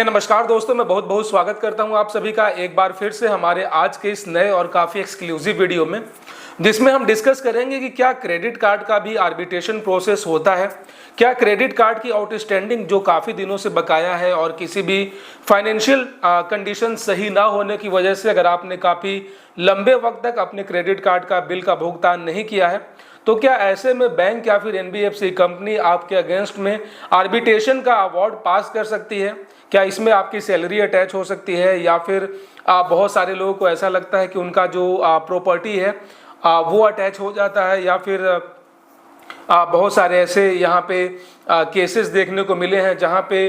नमस्कार दोस्तों, मैं बहुत बहुत स्वागत करता हूं आप सभी का एक बार फिर से हमारे आज के इस नए और काफ़ी एक्सक्लूसिव वीडियो में, जिसमें हम डिस्कस करेंगे कि क्या क्रेडिट कार्ड का भी आर्बिट्रेशन प्रोसेस होता है। क्या क्रेडिट कार्ड की आउटस्टैंडिंग जो काफ़ी दिनों से बकाया है और किसी भी फाइनेंशियल कंडीशन सही ना होने की वजह से अगर आपने काफ़ी लंबे वक्त तक अपने क्रेडिट कार्ड का बिल का भुगतान नहीं किया है, तो क्या ऐसे में बैंक या फिर एनबीएफसी कंपनी आपके अगेंस्ट में आर्बिट्रेशन का अवार्ड पास कर सकती है? क्या इसमें आपकी सैलरी अटैच हो सकती है, या फिर बहुत सारे लोगों को ऐसा लगता है कि उनका जो प्रॉपर्टी है वो अटैच हो जाता है, या फिर बहुत सारे ऐसे यहाँ पे केसेस देखने को मिले हैं जहाँ पे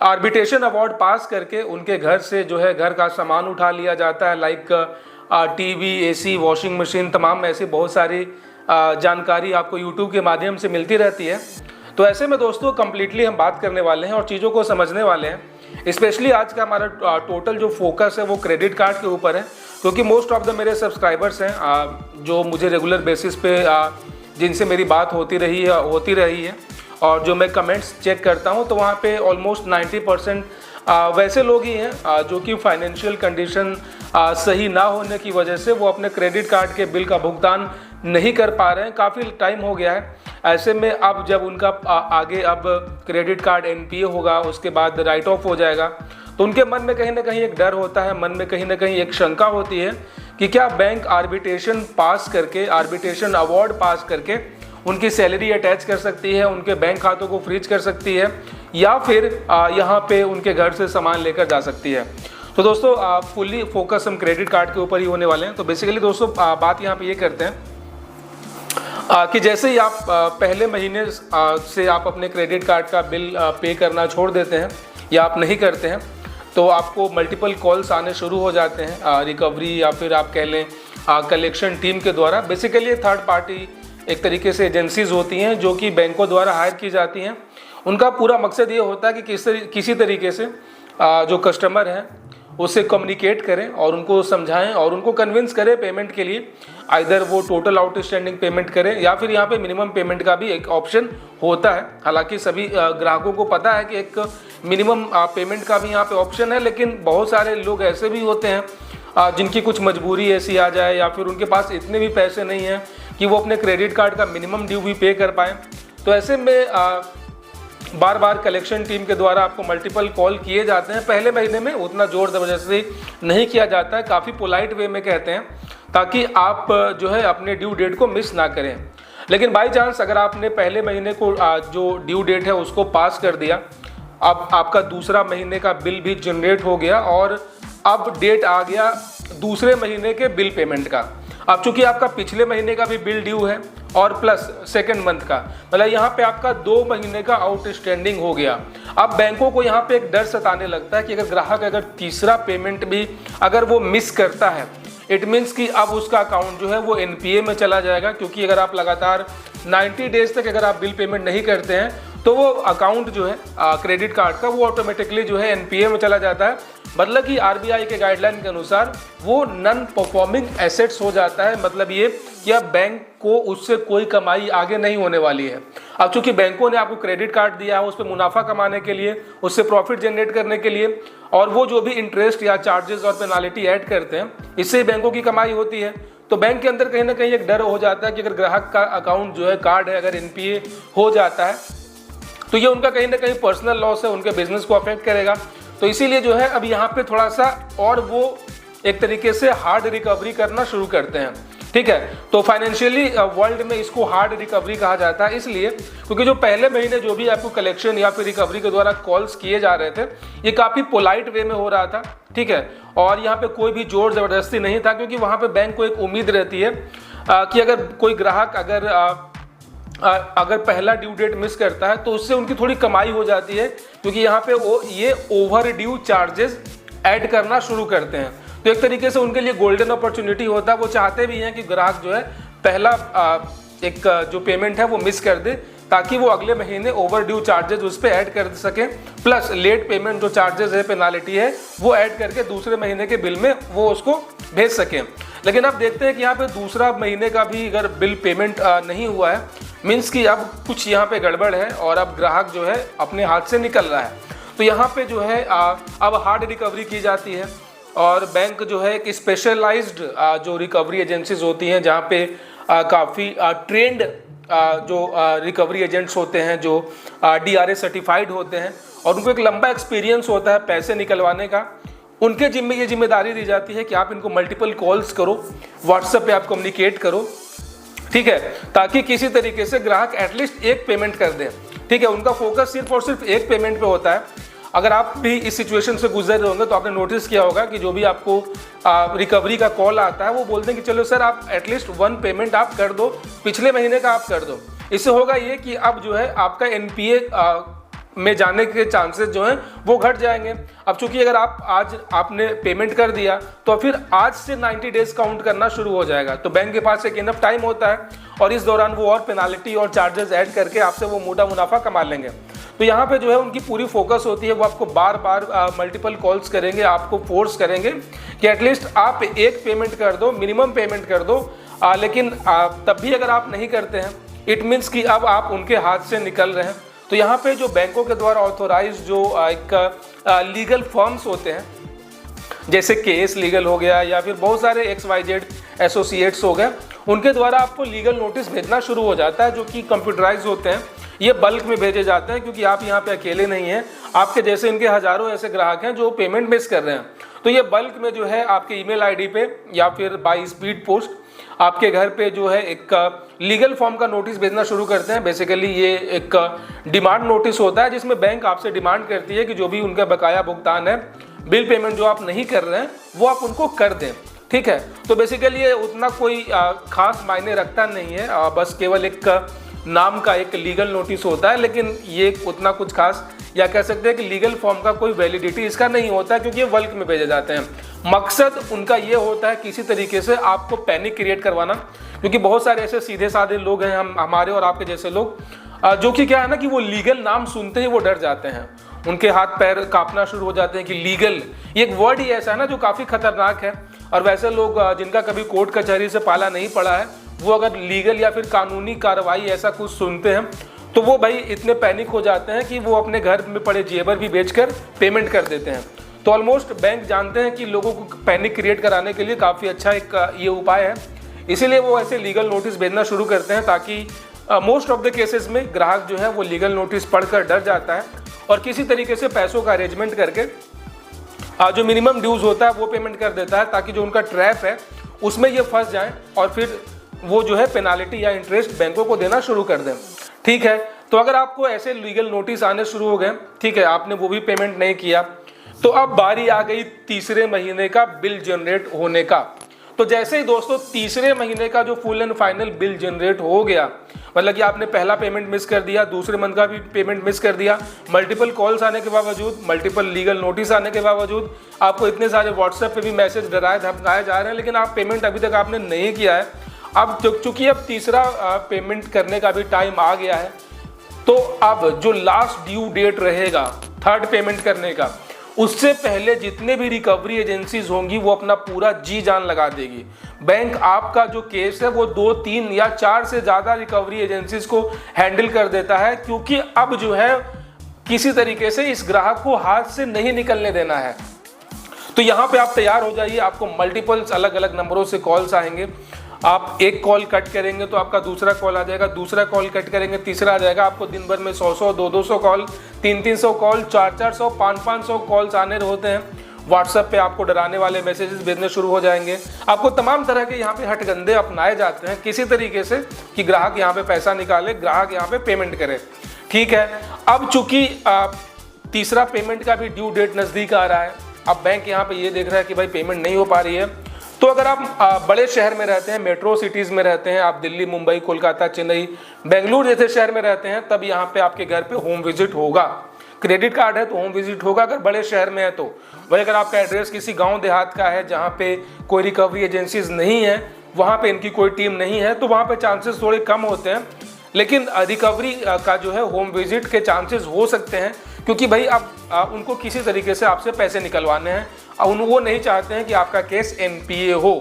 आर्बिट्रेशन अवार्ड पास करके उनके घर से जो है घर का सामान उठा लिया जाता है, like TV, AC, washing machine, तमाम ऐसी बहुत सारी जानकारी आपको यूट्यूब के माध्यम से मिलती रहती है। तो ऐसे में दोस्तों कंप्लीटली हम बात करने वाले हैं और चीज़ों को समझने वाले हैं। स्पेशली आज का हमारा टोटल जो फोकस है वो क्रेडिट कार्ड के ऊपर है, क्योंकि मोस्ट ऑफ द मेरे सब्सक्राइबर्स हैं जो मुझे रेगुलर बेसिस पे जिनसे मेरी बात होती रही है और जो मैं कमेंट्स चेक करता हूं, तो वहां पे ऑलमोस्ट 90% वैसे लोग ही हैं जो कि फाइनेंशियल कंडीशन सही ना होने की वजह से वो अपने क्रेडिट कार्ड के बिल का भुगतान नहीं कर पा रहे हैं। काफ़ी टाइम हो गया है। ऐसे में अब जब उनका आगे अब क्रेडिट कार्ड एनपीए होगा, उसके बाद राइट ऑफ हो जाएगा, तो उनके मन में कहीं ना कहीं एक डर होता है, मन में कहीं ना कहीं एक शंका होती है कि क्या बैंक आर्बिट्रेशन पास करके, आर्बिट्रेशन अवार्ड पास करके उनकी सैलरी अटैच कर सकती है, उनके बैंक खातों को फ्रीज कर सकती है, या फिर यहाँ पे उनके घर से सामान लेकर जा सकती है। तो दोस्तों फुल्ली फोकस हम क्रेडिट कार्ड के ऊपर ही होने वाले हैं। तो बेसिकली दोस्तों बात यहाँ पे ये करते हैं कि जैसे ही आप पहले महीने से आप अपने क्रेडिट कार्ड का बिल पे करना छोड़ देते हैं या आप नहीं करते हैं, तो आपको मल्टीपल कॉल्स आने शुरू हो जाते हैं रिकवरी या फिर आप कह लें कलेक्शन टीम के द्वारा। बेसिकली थर्ड पार्टी एक तरीके से एजेंसीज होती हैं जो कि बैंकों द्वारा हायर की जाती हैं। उनका पूरा मकसद ये होता है कि किसी तरीके से जो कस्टमर हैं उससे कम्युनिकेट करें और उनको समझाएं और उनको कन्विंस करें पेमेंट के लिए। आइदर वो टोटल आउटस्टैंडिंग पेमेंट करें या फिर यहाँ पे मिनिमम पेमेंट का भी एक ऑप्शन होता है। हालांकि सभी ग्राहकों को पता है कि एक मिनिमम पेमेंट का भी यहाँ पे ऑप्शन है, लेकिन बहुत सारे लोग ऐसे भी होते हैं जिनकी कुछ मजबूरी ऐसी आ जाए या फिर उनके पास इतने भी पैसे नहीं हैं कि वो अपने क्रेडिट कार्ड का मिनिमम ड्यू भी पे कर पाएँ। तो ऐसे में बार बार कलेक्शन टीम के द्वारा आपको मल्टीपल कॉल किए जाते हैं। पहले महीने में उतना जोर ज़बरदस्ती नहीं किया जाता है, काफ़ी पोलाइट वे में कहते हैं, ताकि आप जो है अपने ड्यू डेट को मिस ना करें। लेकिन बाई चांस अगर आपने पहले महीने को जो ड्यू डेट है उसको पास कर दिया, अब आपका दूसरा महीने का बिल भी जनरेट हो गया और अब डेट आ गया दूसरे महीने के बिल पेमेंट का। अब चूंकि आपका पिछले महीने का भी बिल ड्यू है और प्लस सेकंड मंथ का, मतलब यहाँ पे आपका 2 महीने का आउटस्टैंडिंग हो गया। अब बैंकों को यहाँ पे एक डर सताने लगता है कि अगर ग्राहक अगर तीसरा पेमेंट भी अगर वो मिस करता है, इट मीन्स कि अब उसका अकाउंट जो है वो एनपीए में चला जाएगा। क्योंकि अगर आप लगातार 90 डेज तक अगर आप बिल पेमेंट नहीं करते हैं तो वो अकाउंट जो है क्रेडिट कार्ड का वो ऑटोमेटिकली जो है एनपीए में चला जाता है। मतलब कि आरबीआई के गाइडलाइन के अनुसार वो नॉन परफॉर्मिंग एसेट्स हो जाता है। मतलब ये कि अब बैंक को उससे कोई कमाई आगे नहीं होने वाली है। अब चूंकि बैंकों ने आपको क्रेडिट कार्ड दिया है उस पर मुनाफा कमाने के लिए, उससे प्रॉफिट जनरेट करने के लिए, और वो जो भी इंटरेस्ट या चार्जेस और पेनाल्टी ऐड करते हैं इससे बैंकों की कमाई होती है। तो बैंक के अंदर कहीं ना कहीं एक डर हो जाता है कि अगर ग्राहक का अकाउंट जो है कार्ड है अगर एनपीए हो जाता है तो ये उनका कहीं ना कहीं पर्सनल लॉस है, उनके बिजनेस को अफेक्ट करेगा। तो इसीलिए जो है अब यहाँ पे थोड़ा सा और वो एक तरीके से हार्ड रिकवरी करना शुरू करते हैं। ठीक है, तो फाइनेंशियली वर्ल्ड में इसको हार्ड रिकवरी कहा जाता है, इसलिए क्योंकि जो पहले महीने जो भी आपको कलेक्शन या फिर रिकवरी के द्वारा कॉल्स किए जा रहे थे ये काफ़ी पोलाइट वे में हो रहा था। ठीक है, और यहाँ पे कोई भी जोर ज़बरदस्ती नहीं था, क्योंकि वहाँ पे बैंक को एक उम्मीद रहती है कि अगर कोई ग्राहक अगर पहला ड्यू डेट मिस करता है तो उससे उनकी थोड़ी कमाई हो जाती है, क्योंकि यहाँ पे वो ये ओवर ड्यू चार्जेस ऐड करना शुरू करते हैं। तो एक तरीके से उनके लिए गोल्डन अपॉर्चुनिटी होता है। वो चाहते भी हैं कि ग्राहक जो है पहला एक जो पेमेंट है वो मिस कर दे, ताकि वो अगले महीने ओवर ड्यू चार्जेस उस पर ऐड कर सकें, प्लस लेट पेमेंट जो चार्जेस है, पेनाल्टी है, वो ऐड करके दूसरे महीने के बिल में वो उसको भेज सकें। लेकिन अब देखते हैं कि यहाँ पे दूसरा महीने का भी अगर बिल पेमेंट नहीं हुआ है, मीन्स कि अब कुछ यहाँ पे गड़बड़ है और अब ग्राहक जो है अपने हाथ से निकल रहा है। तो यहाँ पे जो है अब हार्ड रिकवरी की जाती है और बैंक जो है एक स्पेशलाइज्ड जो रिकवरी एजेंसीज होती हैं जहाँ पे काफ़ी ट्रेंड जो रिकवरी एजेंट्स होते हैं जो DRA सर्टिफाइड होते हैं और उनको एक लंबा एक्सपीरियंस होता है पैसे निकलवाने का, उनके जिम्मे ये जिम्मेदारी दी जाती है कि आप इनको मल्टीपल कॉल्स करो, व्हाट्सएप पे आप कम्युनिकेट करो, ठीक है, ताकि किसी तरीके से ग्राहक एटलीस्ट एक पेमेंट कर दें, ठीक है। उनका फोकस सिर्फ और सिर्फ एक पेमेंट पे होता है। अगर आप भी इस सिचुएशन से गुजर रहे होंगे तो आपने नोटिस किया होगा कि जो भी आपको रिकवरी का कॉल आता है वो बोलते हैं कि चलो सर आप एटलीस्ट 1 पेमेंट आप कर दो, पिछले महीने का आप कर दो। इससे होगा ये कि अब जो है आपका NPA में जाने के चांसेस जो हैं वो घट जाएंगे। अब चूंकि अगर आप आज आपने पेमेंट कर दिया तो फिर आज से 90 डेज काउंट करना शुरू हो जाएगा, तो बैंक के पास एक इनफ टाइम होता है और इस दौरान वो और पेनाल्टी और चार्जेस ऐड करके आपसे वो मोटा मुनाफा कमा लेंगे। तो यहाँ पे जो है उनकी पूरी फोकस होती है, वो आपको बार बार मल्टीपल कॉल्स करेंगे, आपको फोर्स करेंगे कि एटलीस्ट आप एक पेमेंट कर दो, मिनिमम पेमेंट कर दो। लेकिन तब भी अगर आप नहीं करते हैं इट मीन्स कि अब आप उनके हाथ से निकल रहे हैं। तो यहाँ पे जो बैंकों के द्वारा ऑथोराइज जो एक लीगल फर्म्स होते हैं जैसे केस लीगल हो गया या फिर बहुत सारे XYZ एसोसिएट्स हो गए, उनके द्वारा आपको लीगल नोटिस भेजना शुरू हो जाता है जो कि कंप्यूटराइज होते हैं। ये बल्क में भेजे जाते हैं क्योंकि आप यहाँ पे अकेले नहीं हैं, आपके जैसे इनके हजारों ऐसे ग्राहक हैं जो पेमेंट मिस कर रहे हैं। तो ये बल्क में जो है आपके ईमेल आईडी पे या फिर बाय स्पीड पोस्ट आपके घर पे जो है एक लीगल फॉर्म का नोटिस भेजना शुरू करते हैं। बेसिकली ये एक डिमांड नोटिस होता है जिसमें बैंक आपसे डिमांड करती है कि जो भी उनका बकाया भुगतान है, बिल पेमेंट जो आप नहीं कर रहे हैं वो आप उनको कर दें, ठीक है। तो बेसिकली ये उतना कोई खास मायने रखता नहीं है, बस केवल एक नाम का एक लीगल नोटिस होता है, लेकिन ये उतना कुछ खास या कह सकते हैं कि लीगल फॉर्म का कोई वैलिडिटी इसका नहीं होता है क्योंकि ये बल्क में भेजे जाते हैं। मकसद उनका ये होता है किसी तरीके से आपको पैनिक क्रिएट करवाना, क्योंकि बहुत सारे ऐसे सीधे साधे लोग हैं हमारे और आपके जैसे लोग जो कि क्या है ना कि वो लीगल नाम सुनते ही वो डर जाते हैं, उनके हाथ पैर कांपना शुरू हो जाते हैं कि लीगल ये एक वर्ड ही ऐसा है ना जो काफ़ी खतरनाक है। और वैसे लोग जिनका कभी कोर्ट कचहरी से पाला नहीं पड़ा है वो अगर लीगल या फिर कानूनी कार्रवाई ऐसा कुछ सुनते हैं तो वो भाई इतने पैनिक हो जाते हैं कि वो अपने घर में पड़े जेवर भी बेचकर पेमेंट कर देते हैं। तो ऑलमोस्ट बैंक जानते हैं कि लोगों को पैनिक क्रिएट कराने के लिए काफ़ी अच्छा एक ये उपाय है, इसीलिए वो ऐसे लीगल नोटिस भेजना शुरू करते हैं ताकि मोस्ट ऑफ द केसेस में ग्राहक जो है वो लीगल नोटिस पढ़कर डर जाता है और किसी तरीके से पैसों का अरेंजमेंट करके जो मिनिमम ड्यूज होता है वो पेमेंट कर देता है ताकि जो उनका ट्रैप है उसमें ये फंस जाएं और फिर वो जो है पेनाल्टी या इंटरेस्ट बैंकों को देना शुरू कर दें, ठीक है। तो अगर आपको ऐसे लीगल नोटिस आने शुरू हो गए, ठीक है, आपने वो भी पेमेंट नहीं किया, तो अब बारी आ गई तीसरे महीने का बिल जनरेट होने का। तो जैसे ही दोस्तों तीसरे महीने का जो full and final bill generate हो गया, मतलब कि आपने पहला पेमेंट मिस कर दिया, दूसरे मंथ का भी पेमेंट मिस कर दिया, मल्टीपल कॉल्स आने के बावजूद, मल्टीपल लीगल नोटिस आने के बावजूद, आपको इतने सारे व्हाट्सएप पे भी मैसेज डराए धमकाए जा रहे हैं, लेकिन आप पेमेंट अभी तक आपने नहीं किया है। अब चूंकि अब तीसरा पेमेंट करने का भी टाइम आ गया है, तो अब जो लास्ट ड्यू डेट रहेगा थर्ड पेमेंट करने का, उससे पहले जितने भी रिकवरी एजेंसीज होंगी वो अपना पूरा जी जान लगा देगी। बैंक आपका जो केस है वो 2, 3 या 4 से ज़्यादा रिकवरी एजेंसीज को हैंडल कर देता है, क्योंकि अब जो है किसी तरीके से इस ग्राहक को हाथ से नहीं निकलने देना है। तो यहाँ पे आप तैयार हो जाइए, आपको मल्टीपल्स अलग अलग नंबरों से कॉल्स आएंगे। आप एक कॉल कट करेंगे तो आपका दूसरा कॉल आ जाएगा, दूसरा कॉल कट करेंगे तीसरा आ जाएगा। आपको दिन भर में 100-100, 200-200 कॉल, 300-300 कॉल, 400-400, 500-500 कॉल्स आने होते हैं। व्हाट्सएप पे आपको डराने वाले मैसेजेस भेजने शुरू हो जाएंगे। आपको तमाम तरह के यहाँ पे हटगंदे अपनाए जाते हैं किसी तरीके से कि ग्राहक यहाँ पे पैसा निकाले, ग्राहक यहाँ पे पेमेंट करे, ठीक है। अब चूंकि तीसरा पेमेंट का भी ड्यू डेट नज़दीक आ रहा है, अब बैंक यहाँ पे ये देख रहा है कि भाई पेमेंट नहीं हो पा रही है, तो अगर आप बड़े शहर में रहते हैं, मेट्रो सिटीज़ में रहते हैं, आप दिल्ली, मुंबई, कोलकाता, चेन्नई, बेंगलुरु जैसे शहर में रहते हैं, तब यहाँ पे आपके घर पे होम विजिट होगा। क्रेडिट कार्ड है तो होम विजिट होगा अगर बड़े शहर में है तो। वही अगर आपका एड्रेस किसी गांव देहात का है जहाँ पे कोई रिकवरी एजेंसीज नहीं है, वहाँ पे इनकी कोई टीम नहीं है, तो वहाँ पे चांसेस थोड़े कम होते हैं, लेकिन रिकवरी का जो है होम विजिट के चांसेस हो सकते हैं, क्योंकि भाई अब उनको किसी तरीके से आपसे पैसे निकलवाने हैं और वो नहीं चाहते हैं कि आपका केस NPA हो।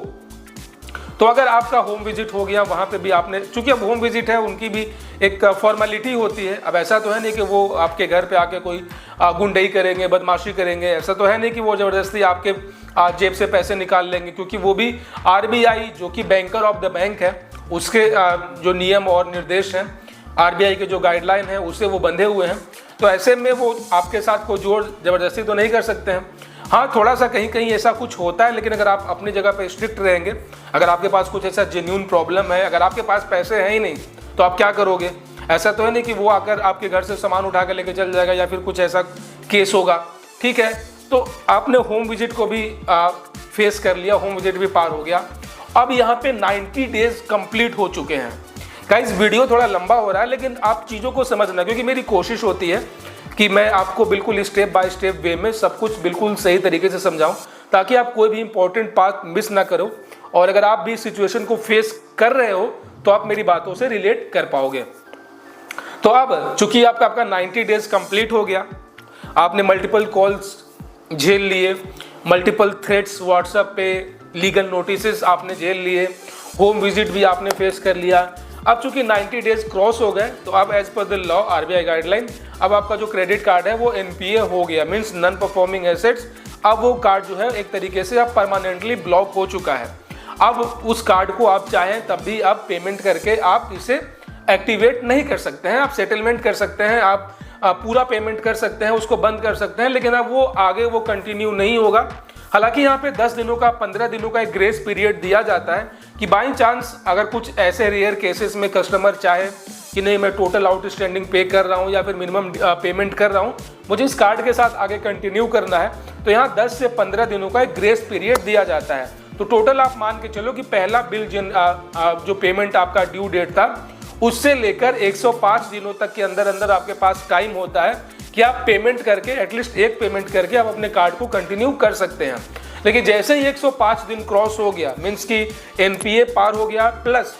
तो अगर आपका होम विजिट हो गया, वहाँ पे भी आपने, चूंकि अब होम विजिट है, उनकी भी एक फॉर्मेलिटी होती है। अब ऐसा तो है नहीं कि वो आपके घर पे आके कोई गुंडई करेंगे, बदमाशी करेंगे, ऐसा तो है नहीं कि वो ज़बरदस्ती आपके जेब से पैसे निकाल लेंगे, क्योंकि वो भी आरबीआई जो कि बैंकर ऑफ द बैंक है, उसके जो नियम और निर्देश हैं, आरबीआई के जो गाइडलाइन है, उससे वो बंधे हुए हैं। तो ऐसे में वो आपके साथ कोई जोर ज़बरदस्ती तो नहीं कर सकते हैं। हाँ, थोड़ा सा कहीं कहीं ऐसा कुछ होता है, लेकिन अगर आप अपनी जगह पे स्ट्रिक्ट रहेंगे, अगर आपके पास कुछ ऐसा जेन्युइन प्रॉब्लम है, अगर आपके पास पैसे हैं ही नहीं तो आप क्या करोगे? ऐसा तो है नहीं कि वो आकर आपके घर से सामान उठा कर लेके चल जाएगा या फिर कुछ ऐसा केस होगा। ठीक है, तो आपने होम विजिट को भी फेस कर लिया, होम विजिट भी पार हो गया। अब यहाँ पे 90 डेज कंप्लीट हो चुके हैं। गाइस, वीडियो थोड़ा लंबा हो रहा है, लेकिन आप चीज़ों को समझना, क्योंकि मेरी कोशिश होती है कि मैं आपको बिल्कुल स्टेप बाय स्टेप वे में सब कुछ बिल्कुल सही तरीके से समझाऊं, ताकि आप कोई भी इंपॉर्टेंट पार्ट मिस ना करो। और अगर आप भी सिचुएशन को फेस कर रहे हो तो आप मेरी बातों से रिलेट कर पाओगे। तो अब चूंकि आपका 90 डेज कंप्लीट हो गया, आपने मल्टीपल कॉल्स झेल लिए, मल्टीपल थ्रेट्स व्हाट्सएप पे, लीगल नोटिस आपने झेल लिए, होम विजिट भी आपने फेस कर लिया। अब चूंकि 90 डेज क्रॉस हो गए, तो अब as per the law RBI guideline, अब आपका जो क्रेडिट कार्ड है वो एनपीए हो गया, मींस नॉन परफॉर्मिंग एसेट्स। अब वो कार्ड जो है एक तरीके से अब परमानेंटली ब्लॉक हो चुका है। अब उस कार्ड को आप चाहें तब भी आप पेमेंट करके आप इसे एक्टिवेट नहीं कर सकते हैं। आप सेटलमेंट कर सकते हैं, आप पूरा पेमेंट कर सकते हैं, उसको बंद कर सकते हैं, लेकिन अब वो आगे वो कंटिन्यू नहीं होगा। हालांकि यहाँ पे 10 दिनों का 15 दिनों का एक ग्रेस पीरियड दिया जाता है कि बाई चांस अगर कुछ ऐसे रेयर केसेस में कस्टमर चाहे कि नहीं, मैं टोटल आउटस्टैंडिंग पे कर रहा हूँ या फिर मिनिमम पेमेंट कर रहा हूँ, मुझे इस कार्ड के साथ आगे कंटिन्यू करना है, तो यहाँ 10 से 15 दिनों का एक ग्रेस पीरियड दिया जाता है। तो टोटल आप मान के चलो कि पहला बिल जो पेमेंट आपका ड्यू डेट था, उससे लेकर 105 दिनों तक के अंदर अंदर आपके पास टाइम होता है कि आप पेमेंट करके, एटलीस्ट एक पेमेंट करके आप अपने कार्ड को कंटिन्यू कर सकते हैं। लेकिन जैसे ही 105 दिन क्रॉस हो गया, मीन्स कि एनपीए पार हो गया, प्लस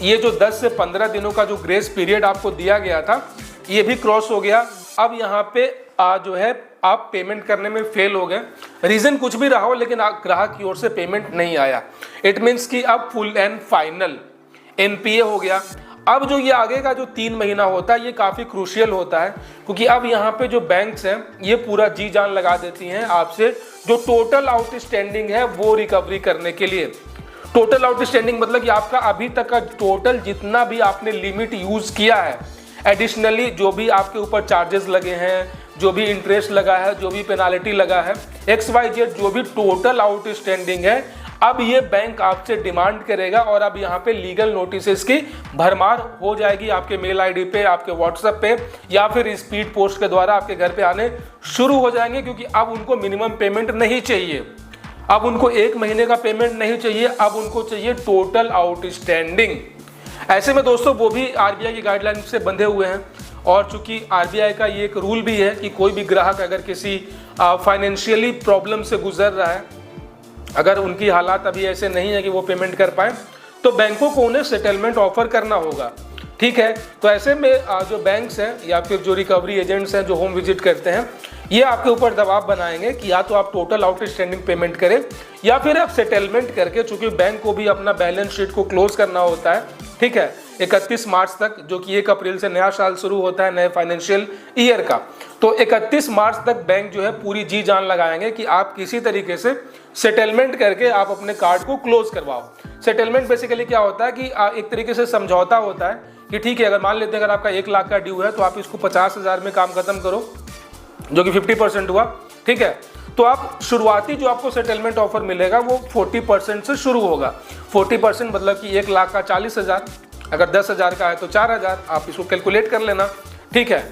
ये जो 10 से 15 दिनों का जो ग्रेस पीरियड आपको दिया गया था, ये भी क्रॉस हो गया। अब यहाँ पे जो है आप पेमेंट करने में फेल हो गए, रीजन कुछ भी रहा हो, लेकिन ग्राहक की ओर से पेमेंट नहीं आया। इट मीन्स कि अब फुल एंड फाइनल एनपीए हो गया। अब जो ये आगे का जो 3 महीना होता है, ये काफ़ी क्रूशियल होता है, क्योंकि अब यहाँ पे जो बैंक्स हैं ये पूरा जी जान लगा देती हैं आपसे जो टोटल आउटस्टैंडिंग है वो रिकवरी करने के लिए। टोटल आउटस्टैंडिंग मतलब कि आपका अभी तक का टोटल जितना भी आपने लिमिट यूज़ किया है, एडिशनली जो भी आपके ऊपर चार्जेस लगे हैं, जो भी इंटरेस्ट लगा है, जो भी पेनाल्टी लगा है, XYZ जो भी टोटल आउटस्टैंडिंग है, अब ये बैंक आपसे डिमांड करेगा। और अब यहाँ पे लीगल नोटिसेस की भरमार हो जाएगी आपके मेल आईडी पे, आपके व्हाट्सएप पे, या फिर स्पीड पोस्ट के द्वारा आपके घर पे आने शुरू हो जाएंगे, क्योंकि अब उनको मिनिमम पेमेंट नहीं चाहिए, अब उनको 1 महीने का पेमेंट नहीं चाहिए, अब उनको चाहिए टोटल आउटस्टैंडिंग। ऐसे में दोस्तों वो भी आरबीआई की गाइडलाइन से बंधे हुए हैं, और चूंकि आरबीआई का ये एक रूल भी है कि कोई भी ग्राहक अगर किसी फाइनेंशियली प्रॉब्लम से गुजर रहा है, अगर उनकी हालात अभी ऐसे नहीं है कि वो पेमेंट कर पाए, तो बैंकों को उन्हें सेटलमेंट ऑफर करना होगा। ठीक है, तो ऐसे में जो बैंक्स हैं या फिर जो रिकवरी एजेंट्स हैं जो होम विजिट करते हैं, ये आपके ऊपर दबाव बनाएंगे कि या तो आप टोटल आउटस्टैंडिंग पेमेंट करें या फिर आप सेटलमेंट करके, चूंकि बैंक को भी अपना बैलेंस शीट को क्लोज करना होता है। ठीक है, 31 मार्च तक, जो कि 1 अप्रैल से नया साल शुरू होता है नए फाइनेंशियल ईयर का, तो 31 मार्च तक बैंक जो है पूरी जी जान लगाएंगे कि आप किसी तरीके से सेटलमेंट करके आप अपने कार्ड को क्लोज करवाओ। सेटलमेंट बेसिकली क्या होता है कि एक तरीके से समझौता होता है कि ठीक है, अगर मान लेते हैं अगर आपका 1 लाख का ड्यू है तो आप इसको 50,000 में काम खत्म करो, जो कि 50% हुआ। ठीक है, तो आप शुरुआती जो आपको सेटलमेंट ऑफर मिलेगा वो 40% से शुरू होगा। 40% मतलब कि 1 लाख का 40,000, अगर 10,000 का है तो 4,000, आप इसको कैलकुलेट कर लेना। ठीक है,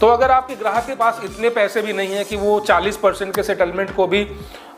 तो अगर आपके ग्राहक के पास इतने पैसे भी नहीं है कि वो 40% के सेटलमेंट को भी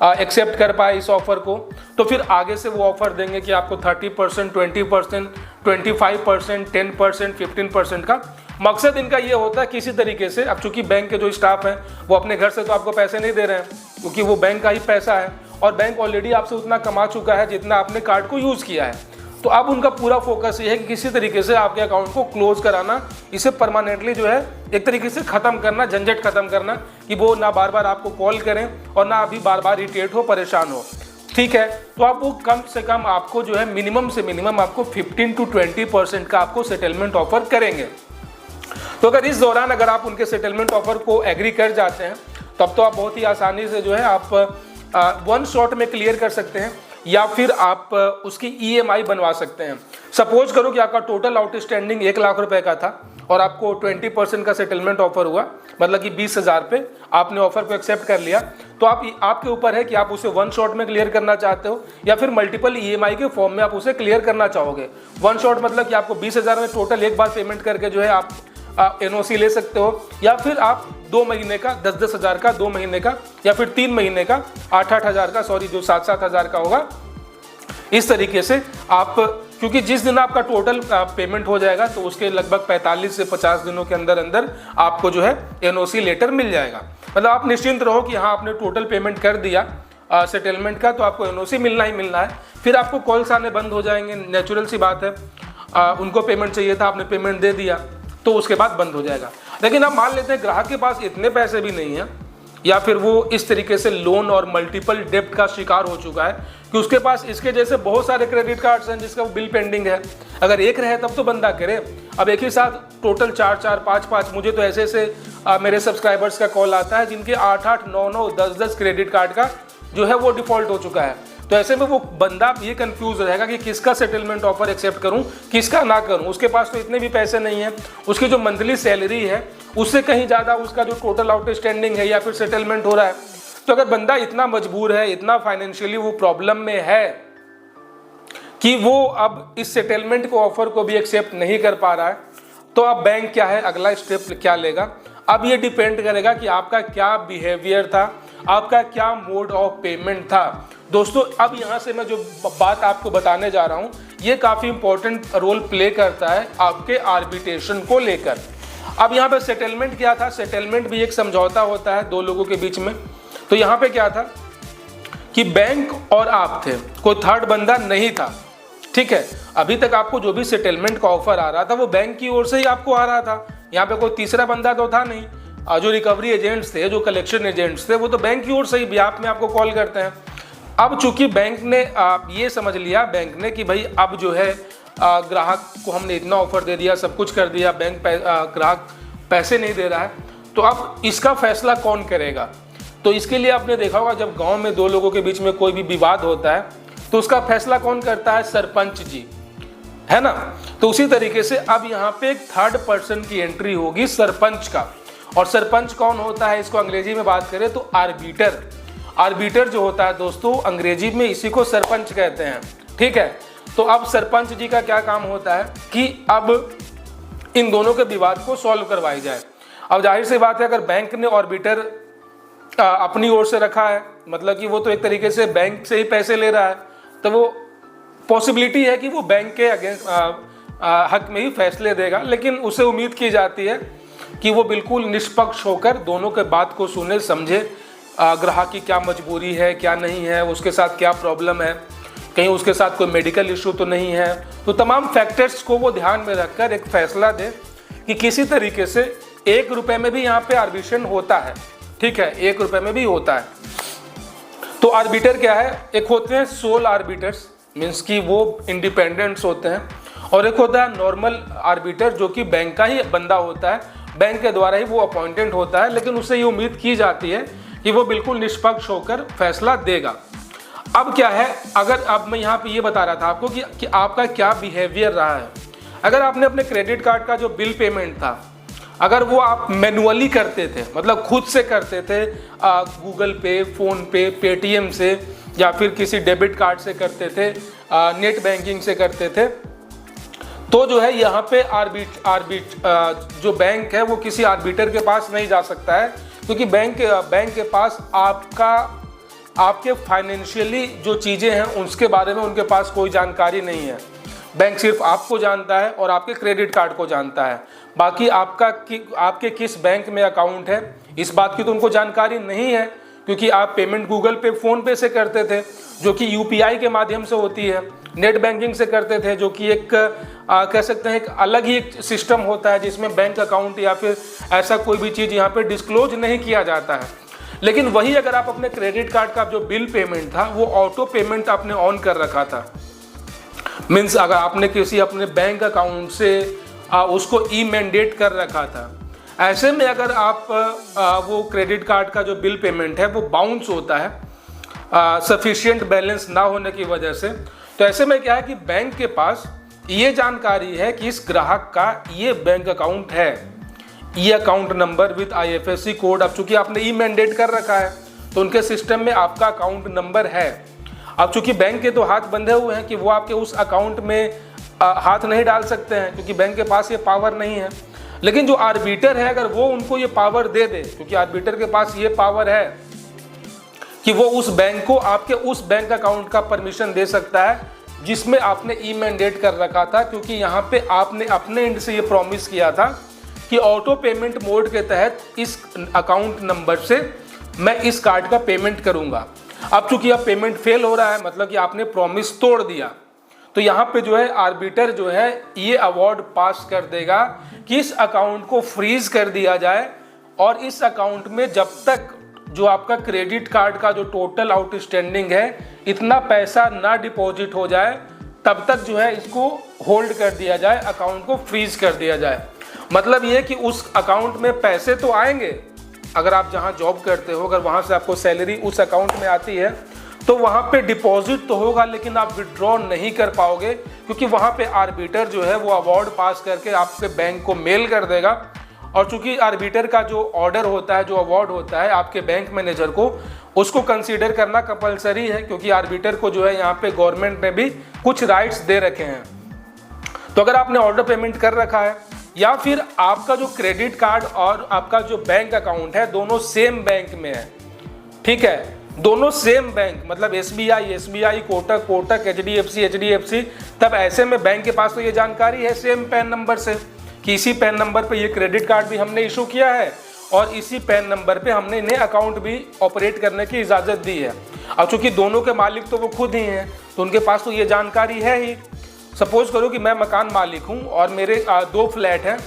एक्सेप्ट कर पाए इस ऑफर को, तो फिर आगे से वो ऑफर देंगे कि आपको 30%, 20%, 25%, 10%, 15% का। मकसद इनका ये होता है किसी तरीके से, अब चूंकि बैंक के जो स्टाफ हैं वो अपने घर से तो आपको पैसे नहीं दे रहे हैं, क्योंकि वो बैंक का ही पैसा है, और बैंक ऑलरेडी आपसे उतना कमा चुका है जितना आपने कार्ड को यूज़ किया है। तो अब उनका पूरा फोकस ये है कि किसी तरीके से आपके अकाउंट को क्लोज कराना, इसे परमानेंटली जो है एक तरीके से ख़त्म करना, झंझट ख़त्म करना, कि वो ना बार बार आपको कॉल करें और ना अभी बार बार इरिटेट हो, परेशान हो। ठीक है, तो आप वो कम से कम आपको जो है मिनिमम से मिनिमम आपको 15 to 20% का आपको सेटलमेंट ऑफर करेंगे। तो अगर इस दौरान अगर आप उनके सेटलमेंट ऑफर को एग्री कर जाते हैं तब तो आप बहुत ही आसानी से जो है आप वन शॉट में क्लियर कर सकते हैं, या फिर आप उसकी EMI बनवा सकते हैं। सपोज करो कि आपका टोटल आउटस्टैंडिंग 1 लाख रुपए का था और आपको 20% का सेटलमेंट ऑफर हुआ, मतलब कि 20,000 पे आपने ऑफर को एक्सेप्ट कर लिया, तो आपके ऊपर है कि आप उसे वन शॉट में क्लियर करना चाहते हो या फिर मल्टीपल EMI के फॉर्म में आप उसे क्लियर करना चाहोगे। वन शॉट मतलब कि आपको 20,000 में टोटल एक बार पेमेंट करके जो है आप NOC ले सकते हो, या फिर आप 2 महीने का 10-10 हज़ार का, 2 महीने का, या फिर 3 महीने का 8-8 हज़ार का, सॉरी जो 7-7 हज़ार का होगा। इस तरीके से आप, क्योंकि जिस दिन आपका टोटल पेमेंट हो जाएगा तो उसके लगभग 45 से 50 दिनों के अंदर अंदर आपको जो है NOC लेटर मिल जाएगा। मतलब आप निश्चिंत रहो कि हाँ आपने टोटल पेमेंट कर दिया सेटलमेंट का, तो आपको NOC मिलना ही मिलना है। फिर आपको कॉल्स आने बंद हो जाएंगे, नेचुरल सी बात है। उनको पेमेंट चाहिए था, आपने पेमेंट दे दिया तो उसके बाद बंद हो जाएगा। लेकिन आप मान लेते हैं ग्राहक के पास इतने पैसे भी नहीं है, या फिर वो इस तरीके से लोन और मल्टीपल डेब्ट का शिकार हो चुका है कि उसके पास इसके जैसे बहुत सारे क्रेडिट कार्ड्स हैं जिसका वो बिल पेंडिंग है। अगर एक रहे तब तो बंदा करे, अब एक ही साथ टोटल 4-4, 5-5, मुझे तो ऐसे मेरे सब्सक्राइबर्स का कॉल आता है जिनके 8-8, 9-9, 10-10 क्रेडिट कार्ड का जो है वो डिफॉल्ट हो चुका है। तो ऐसे में वो बंदा ये कंफ्यूज रहेगा कि किसका सेटलमेंट ऑफर एक्सेप्ट करूं, किसका ना करूं। उसके पास तो इतने भी पैसे नहीं है, उसकी जो मंथली सैलरी है उससे कहीं ज़्यादा उसका जो टोटल आउटस्टैंडिंग है या फिर सेटलमेंट हो रहा है। तो अगर बंदा इतना मजबूर है, इतना फाइनेंशियली वो प्रॉब्लम में है कि वो अब इस सेटलमेंट को ऑफर को भी एक्सेप्ट नहीं कर पा रहा है, तो अब बैंक क्या है, अगला स्टेप क्या लेगा। अब ये डिपेंड करेगा कि आपका क्या बिहेवियर था, आपका क्या मोड ऑफ पेमेंट था। दोस्तों अब यहाँ से मैं जो बात आपको बताने जा रहा हूँ ये काफ़ी इंपॉर्टेंट रोल प्ले करता है आपके आर्बिट्रेशन को लेकर। अब यहाँ पे सेटलमेंट क्या था, सेटलमेंट भी एक समझौता होता है दो लोगों के बीच में। तो यहाँ पे क्या था कि बैंक और आप थे, कोई थर्ड बंदा नहीं था, ठीक है। अभी तक आपको जो भी सेटलमेंट का ऑफर आ रहा था वो बैंक की ओर से ही आपको आ रहा था, यहाँ पे कोई तीसरा बंदा तो था नहीं। जो रिकवरी एजेंट्स थे, जो कलेक्शन एजेंट्स थे, वो तो बैंक की ओर से ही ब्याप में आपको कॉल करते हैं। अब चूंकि बैंक ने ये समझ लिया बैंक ने कि भाई अब जो है ग्राहक को हमने इतना ऑफर दे दिया, सब कुछ कर दिया, बैंक ग्राहक पैसे नहीं दे रहा है, तो अब इसका फैसला कौन करेगा। तो इसके लिए आपने देखा होगा जब गांव में दो लोगों के बीच में कोई भी विवाद होता है तो उसका फैसला कौन करता है, सरपंच जी, है ना। तो उसी तरीके से अब यहाँ पे एक थर्ड पर्सन की एंट्री होगी, सरपंच का। और सरपंच कौन होता है, इसको अंग्रेजी में बात करें तो आर्बिटर। आर्बिटर जो होता है दोस्तों अंग्रेजी में इसी को सरपंच कहते हैं, ठीक है। तो अब सरपंच जी का क्या काम होता है कि अब इन दोनों के विवाद को सॉल्व करवाई जाए। अब जाहिर सी बात है अगर बैंक ने आर्बिटर अपनी ओर से रखा है, मतलब कि वो तो एक तरीके से बैंक से ही पैसे ले रहा है, तो वो पॉसिबिलिटी है कि वो बैंक के अगेंस्ट हक में ही फैसले देगा। लेकिन उसे उम्मीद की जाती है कि वो बिल्कुल निष्पक्ष होकर दोनों के बात को सुने, समझे, ग्राहक की क्या मजबूरी है, क्या नहीं है, उसके साथ क्या प्रॉब्लम है, कहीं उसके साथ कोई मेडिकल इशू तो नहीं है। तो तमाम फैक्टर्स को वो ध्यान में रखकर एक फैसला दे कि किसी तरीके से 1 रुपये में भी यहाँ पे आर्बिट्रेशन होता है, ठीक है, 1 रुपये में भी होता है। तो आर्बिटर क्या है, एक होते हैं सोल आर्बिटर्स, मीन्स कि वो इंडिपेंडेंट्स होते हैं, और एक होता है नॉर्मल आर्बिटर जो कि बैंक का ही बंदा होता है, बैंक के द्वारा ही वो अपॉइंटेड होता है, लेकिन उससे ये उम्मीद की जाती है कि वो बिल्कुल निष्पक्ष होकर फैसला देगा। अब क्या है, अगर अब मैं यहाँ पे ये बता रहा था आपको कि आपका क्या बिहेवियर रहा है। अगर आपने अपने क्रेडिट कार्ड का जो बिल पेमेंट था अगर वो आप मैनुअली करते थे, मतलब खुद से करते थे, गूगल पे, फ़ोन पे, पेटीएम से, या फिर किसी डेबिट कार्ड से करते थे, नेट बैंकिंग से करते थे, तो जो है यहाँ पे जो बैंक है वो किसी आर्बिटर के पास नहीं जा सकता है, क्योंकि बैंक के पास आपके फाइनेंशियली जो चीज़ें हैं उसके बारे में उनके पास कोई जानकारी नहीं है। बैंक सिर्फ आपको जानता है और आपके क्रेडिट कार्ड को जानता है, बाकी आपके किस बैंक में अकाउंट है इस बात की तो उनको जानकारी नहीं है, क्योंकि आप पेमेंट गूगल पे, फ़ोन पे से करते थे जो कि यूपीआई के माध्यम से होती है, नेट बैंकिंग से करते थे जो कि एक कह सकते हैं एक अलग ही एक सिस्टम होता है जिसमें बैंक अकाउंट या फिर ऐसा कोई भी चीज़ यहाँ पे डिस्क्लोज नहीं किया जाता है। लेकिन वही अगर आप अपने क्रेडिट कार्ड का जो बिल पेमेंट था वो ऑटो पेमेंट आपने ऑन कर रखा था, मीन्स अगर आपने किसी अपने बैंक अकाउंट से उसको ई मैंडेट कर रखा था, ऐसे में अगर आप वो क्रेडिट कार्ड का जो बिल पेमेंट है वो बाउंस होता है सफिशिएंट बैलेंस ना होने की वजह से, तो ऐसे में क्या है कि बैंक के पास ये जानकारी है कि इस ग्राहक का ये बैंक अकाउंट है, ये account number with IFSC code. अब चूंकि आपने ई मैंडेट कर रखा है तो उनके सिस्टम में आपका अकाउंट नंबर है। अब चूंकि बैंक के तो हाथ बंधे हुए हैं कि वो आपके उस अकाउंट में हाथ नहीं डाल सकते हैं, क्योंकि बैंक के पास ये पावर नहीं है। लेकिन जो आर्बिटर है अगर वो उनको ये पावर दे दे, क्योंकि आर्बिटर के पास ये पावर है कि वो उस बैंक को आपके उस बैंक अकाउंट का परमिशन दे सकता है जिसमें आपने ई मैंडेट कर रखा था, क्योंकि यहाँ पे आपने अपने एंड से ये प्रॉमिस किया था कि ऑटो पेमेंट मोड के तहत इस अकाउंट नंबर से मैं इस कार्ड का पेमेंट करूंगा। अब चूंकि अब पेमेंट फेल हो रहा है, मतलब कि आपने प्रॉमिस तोड़ दिया, तो यहाँ पे जो है आर्बिटर जो है ये अवार्ड पास कर देगा कि इस अकाउंट को फ्रीज कर दिया जाए और इस अकाउंट में जब तक जो आपका क्रेडिट कार्ड का जो टोटल आउटस्टैंडिंग है इतना पैसा ना डिपॉजिट हो जाए तब तक जो है इसको होल्ड कर दिया जाए, अकाउंट को फ्रीज कर दिया जाए। मतलब ये कि उस अकाउंट में पैसे तो आएंगे, अगर आप जहां जॉब करते हो, अगर वहां से आपको सैलरी उस अकाउंट में आती है तो वहां पे डिपॉजिट तो होगा, लेकिन आप विड्रॉ नहीं कर पाओगे, क्योंकि वहां पे आर्बिटर जो है वो अवार्ड पास करके आपके बैंक को मेल कर देगा। और चूंकि आर्बिटर का जो ऑर्डर होता है, जो अवार्ड होता है आपके बैंक मैनेजर को, उसको कंसीडर करना कंपलसरी है, क्योंकि आर्बिटर को जो है यहाँ पे गवर्नमेंट ने भी कुछ राइट्स दे रखे हैं। तो अगर आपने ऑर्डर पेमेंट कर रखा है या फिर आपका जो क्रेडिट कार्ड और आपका जो बैंक अकाउंट है दोनों सेम बैंक में है, ठीक है, दोनों सेम बैंक, मतलब SBI कोटक HDFC, तब ऐसे में बैंक के पास तो ये जानकारी है सेम पैन नंबर से कि इसी पैन नंबर पे ये क्रेडिट कार्ड भी हमने इशू किया है और इसी पैन नंबर पे हमने इन्हें अकाउंट भी ऑपरेट करने की इजाज़त दी है। अब चूंकि दोनों के मालिक तो वो खुद ही हैं तो उनके पास तो ये जानकारी है ही। सपोज करो कि मैं मकान मालिक हूँ और मेरे 2 फ्लैट हैं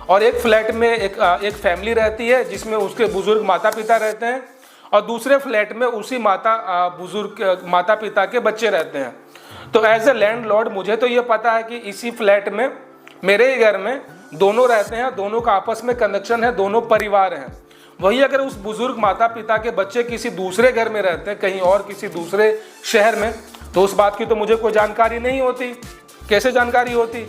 और एक फ्लैट में एक फैमिली रहती है जिसमें उसके बुजुर्ग माता पिता रहते हैं और दूसरे फ्लैट में उसी बुजुर्ग माता पिता के बच्चे रहते हैं। तो एज ए लैंडलॉर्ड मुझे तो ये पता है कि इसी फ्लैट में मेरे ही घर में दोनों रहते हैं, दोनों का आपस में कनेक्शन है, दोनों परिवार हैं। वही अगर उस बुजुर्ग माता पिता के बच्चे किसी दूसरे घर में रहते हैं, कहीं और किसी दूसरे शहर में, तो उस बात की तो मुझे कोई जानकारी नहीं होती। कैसे जानकारी होती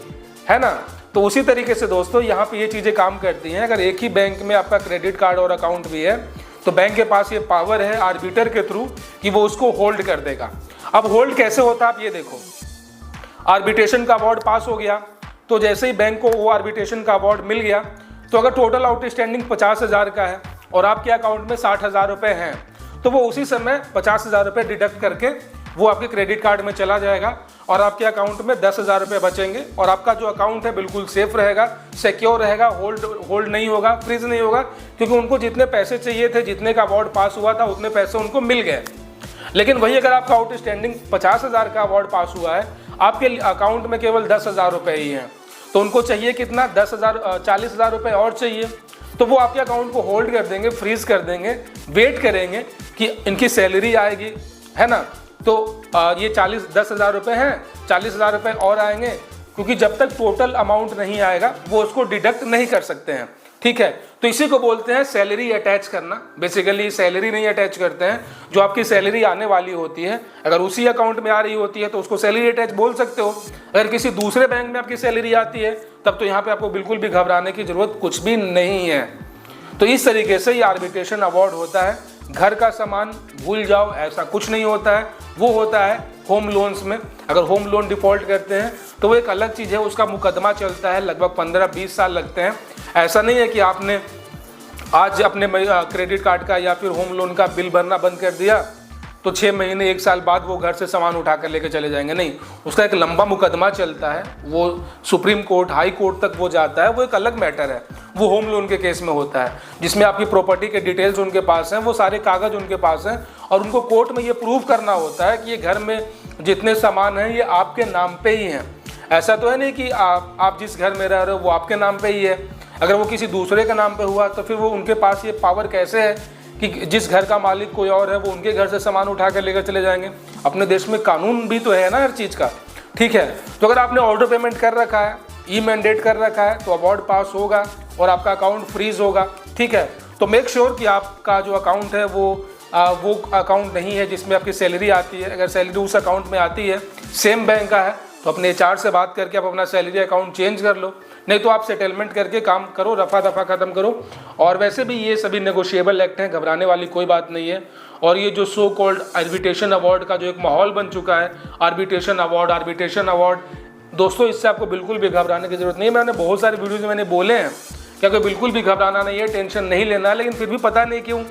है ना? तो उसी तरीके से दोस्तों यहाँ पे ये चीज़ें काम करती हैं। अगर एक ही बैंक में आपका क्रेडिट कार्ड और अकाउंट भी है तो बैंक के पास ये पावर है आर्बिटर के थ्रू कि वो उसको होल्ड कर देगा। अब होल्ड कैसे होता है आप ये देखो, आर्बिट्रेशन का अवार्ड पास हो गया तो जैसे ही बैंक को वो आर्बिट्रेशन का अवार्ड मिल गया तो अगर टोटल आउटस्टैंडिंग 50,000 का है और आपके अकाउंट में 60,000 रुपये हैं तो वो उसी समय 50,000 रुपये डिडक्ट करके वो आपके क्रेडिट कार्ड में चला जाएगा और आपके अकाउंट में 10,000 रुपये बचेंगे और आपका जो अकाउंट है बिल्कुल सेफ रहेगा, सिक्योर रहेगा, होल्ड नहीं होगा, फ्रीज नहीं होगा, क्योंकि उनको जितने पैसे चाहिए थे, जितने का अवार्ड पास हुआ था उतने पैसे उनको मिल गए। लेकिन वही अगर आपका आउटस्टैंडिंग 50,000 का अवार्ड पास हुआ है, आपके अकाउंट में केवल 10,000 रुपये ही हैं, तो उनको चाहिए कितना, 40,000 रुपये और चाहिए, तो वो आपके अकाउंट को होल्ड कर देंगे, फ्रीज कर देंगे, वेट करेंगे कि इनकी सैलरी आएगी, है ना, तो ये 10,000 रुपये हैं, 40,000 रुपये और आएंगे, क्योंकि जब तक टोटल अमाउंट नहीं आएगा वो उसको डिडक्ट नहीं कर सकते हैं, ठीक है। तो इसी को बोलते हैं सैलरी अटैच करना। बेसिकली सैलरी नहीं अटैच करते हैं, जो आपकी सैलरी आने वाली होती है अगर उसी अकाउंट में आ रही होती है तो उसको सैलरी अटैच बोल सकते हो। अगर किसी दूसरे बैंक में आपकी सैलरी आती है तब तो यहाँ पे आपको बिल्कुल भी घबराने की जरूरत कुछ भी नहीं है। तो इस तरीके से ये आर्बिट्रेशन अवार्ड होता है। घर का सामान भूल जाओ ऐसा कुछ नहीं होता है, वो होता है होम लोन्स में। अगर होम लोन डिफॉल्ट करते हैं तो वो एक अलग चीज़ है, उसका मुकदमा चलता है, लगभग 15-20 साल लगते हैं। ऐसा नहीं है कि आपने आज अपने क्रेडिट कार्ड का या फिर होम लोन का बिल भरना बंद कर दिया तो 6 महीने 1 साल बाद वो घर से सामान उठा कर लेके चले जाएंगे, नहीं, उसका एक लंबा मुकदमा चलता है, वो सुप्रीम कोर्ट, हाई कोर्ट तक वो जाता है, वो एक अलग मैटर है। वो होम लोन के केस में होता है जिसमें आपकी प्रॉपर्टी के डिटेल्स उनके पास हैं, वो सारे कागज़ उनके पास हैं और उनको कोर्ट में ये प्रूव करना होता है कि ये घर में जितने सामान हैं ये आपके नाम पे ही हैं। ऐसा तो है नहीं कि आप जिस घर में रह रहे हो वो आपके नाम पे ही है। अगर वो किसी दूसरे के नाम पे हुआ तो फिर वो उनके पास ये पावर कैसे है कि जिस घर का मालिक कोई और है वो उनके घर से सामान उठा कर लेकर चले जाएंगे। अपने देश में कानून भी तो है ना हर चीज़ का, ठीक है। तो अगर आपने ऑटो पेमेंट कर रखा है, ई मैंडेट कर रखा है, तो अवार्ड पास होगा और आपका अकाउंट फ्रीज होगा, ठीक है। तो मेक श्योर कि आपका जो अकाउंट है वो अकाउंट नहीं है जिसमें आपकी सैलरी आती है। अगर सैलरी उस अकाउंट में आती है, सेम बैंक का है, तो अपने HR से बात करके आप अपना सैलरी अकाउंट चेंज कर लो, नहीं तो आप सेटलमेंट करके काम करो, रफा दफा ख़त्म करो। और वैसे भी ये सभी नेगोशिएबल एक्ट हैं, घबराने वाली कोई बात नहीं है। और ये जो सो कॉल्ड आर्बिट्रेशन अवार्ड का जो एक माहौल बन चुका है, आर्बिट्रेशन अवार्ड, दोस्तों इससे आपको बिल्कुल भी घबराने की जरूरत नहीं है। मैंने बहुत सारे वीडियोज़ में मैंने बोले हैं क्या कोई बिल्कुल भी घबराना नहीं है, टेंशन नहीं लेना है, लेकिन फिर भी पता नहीं क्यों।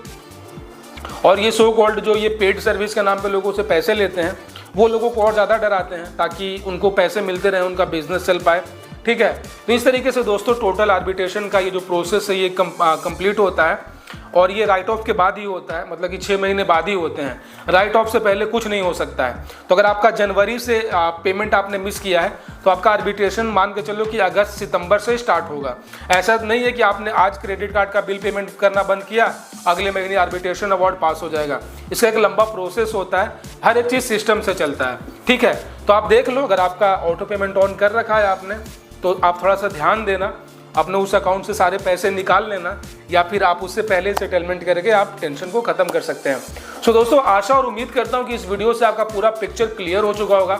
और ये सो कॉल्ड जो ये पेड सर्विस के नाम पे लोगों से पैसे लेते हैं, वो लोगों को और ज़्यादा डराते हैं ताकि उनको पैसे मिलते रहें, उनका बिजनेस चल पाए, ठीक है। तो इस तरीके से दोस्तों टोटल आर्बिट्रेशन का ये जो प्रोसेस है ये कंप्लीट होता है और ये राइट ऑफ के बाद ही होता है, मतलब कि 6 महीने बाद ही होते हैं। राइट ऑफ से पहले कुछ नहीं हो सकता है। तो अगर आपका जनवरी से पेमेंट आपने मिस किया है तो आपका आर्बिट्रेशन मान के चलो कि अगस्त सितंबर से स्टार्ट होगा। ऐसा नहीं है कि आपने आज क्रेडिट कार्ड का बिल पेमेंट करना बंद किया, अगले महीने आर्बिट्रेशन अवार्ड पास हो जाएगा। इसका एक लंबा प्रोसेस होता है, हर एक चीज़ सिस्टम से चलता है, ठीक है। तो आप देख लो, अगर आपका ऑटो पेमेंट ऑन कर रखा है आपने, तो आप थोड़ा सा ध्यान देना, अपने उस अकाउंट से सारे पैसे निकाल लेना, या फिर आप उससे पहले सेटलमेंट करके आप टेंशन को ख़त्म कर सकते हैं। सो दोस्तों, आशा और उम्मीद करता हूं कि इस वीडियो से आपका पूरा पिक्चर क्लियर हो चुका होगा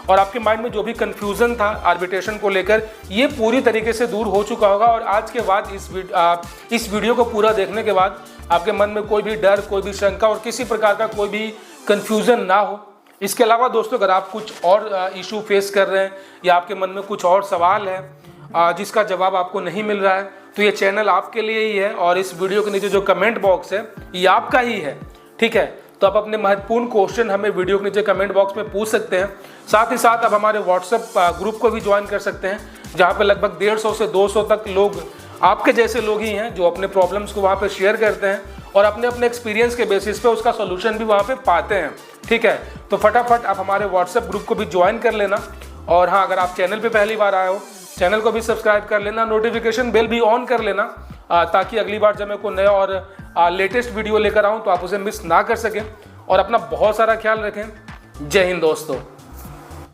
और आपके माइंड में जो भी कन्फ्यूज़न था आर्बिट्रेशन को लेकर, ये पूरी तरीके से दूर हो चुका होगा। और आज के बाद इस वीडियो को पूरा देखने के बाद आपके मन में कोई भी डर, कोई भी शंका और किसी प्रकार का कोई भी कन्फ्यूज़न ना हो। इसके अलावा दोस्तों, अगर आप कुछ और इशू फेस कर रहे हैं या आपके मन में कुछ और सवाल है जिसका जवाब आपको नहीं मिल रहा है, तो ये चैनल आपके लिए ही है और इस वीडियो के नीचे जो कमेंट बॉक्स है ये आपका ही है, ठीक है। तो आप अपने महत्वपूर्ण क्वेश्चन हमें वीडियो के नीचे कमेंट बॉक्स में पूछ सकते हैं। साथ ही साथ आप हमारे व्हाट्सएप ग्रुप को भी ज्वाइन कर सकते हैं, जहाँ पे लगभग 150 से 200 तक लोग आपके जैसे लोग ही हैं जो अपने प्रॉब्लम्स को वहाँ पे शेयर करते हैं और अपने अपने एक्सपीरियंस के बेसिस पे उसका सोल्यूशन भी वहाँ पे पाते हैं, ठीक है। तो फटाफट आप हमारे व्हाट्सएप ग्रुप को भी ज्वाइन कर लेना। और हाँ, अगर आप चैनल पे पहली बार आए हो, चैनल को भी सब्सक्राइब कर लेना, नोटिफिकेशन बेल भी ऑन कर लेना, ताकि अगली बार जब मैं कोई नया और लेटेस्ट वीडियो लेकर आऊँ तो आप उसे मिस ना कर सकें। और अपना बहुत सारा ख्याल रखें। जय हिंद दोस्तों।